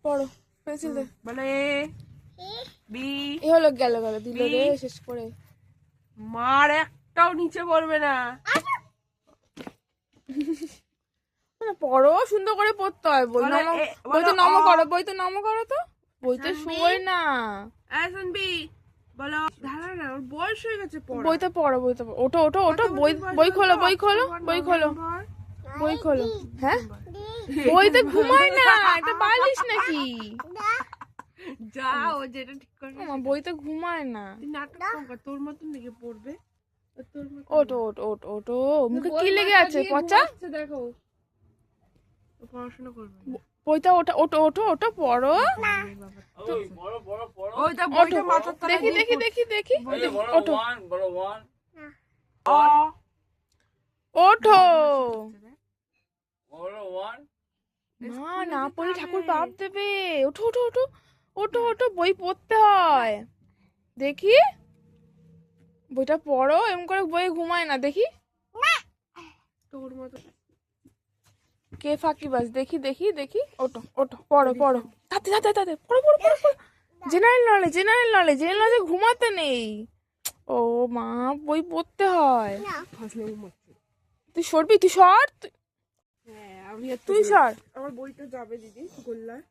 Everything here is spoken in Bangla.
পড়ো, পেন্সিল দে। বলে বি। এ হলো গেল গেল দিল রে শেষ করে। মার একটাও নিচে পড়বে না। পড়ো, সুন্দর করে পড়তে হয়। বই বলো নম, এ, বই তো বলো নম অ। করো, বই তো নম করো তো। বই তো শুনবি? শুয়োই না। শুনবি? বলো দাঁড়া না, ওর বয়স হয়ে গেছে পড়া। বই তো পড়ো, বই তো পড়ো। ওঠো ওঠো ওঠো, কত বই বছর বই বয়স খোলো, বলতো? বই খোলো, অক্টোবর, বই খোলো, নভেম্বর, বই খোলো। হ্যাঁ, বই তো ঘুমায় না, এটা বালিশ নাকি? যা ও যেটা ঠিক করবে আমার বই তো ঘুমায় না। তুই নাটক কম কর, তোর মতন দেখে পড়বে। ও তোর মতন ওটো ওটো ওটো ওটো, মুখে কি লেগে আছে পচা? দেখো ও পড়াশোনা করবে না। বইটা ওটা ওটো ওটো ওটো পড়ো। ওই তো বইটা মাথার তলায় দেখি দিয়ে দেখি দেখি দেখি, ওঠো অ। ওঠো। না না পড়লে ঠাকুর পাপ দেবে। ওঠো ওঠো ওঠো ওঠো ওঠো, বই পড়তে হয়। দেখি বইটা পড়ো, এমন করে বই ঘুমায় না। দেখি তোর মতো কে ফাঁকিবাজ, দেখি দেখি দেখি। ওঠো ওঠো, পড়ো পড়ো, তাতে তাতে তাতে পড়ো পড়ো পড়ো পড়ো। জেনারেল নলেজ, জেনারেল নলেজ, জেনারেল নলেজে ঘুমাতে নেই। ও মা, বই পড়তে হয়। ফাজলামি মারছে। তুই সরবি, তুই সর, হ্যাঁ আমি আর তুই সর। আমার বইটা যাবে দিদি গোল্লায়।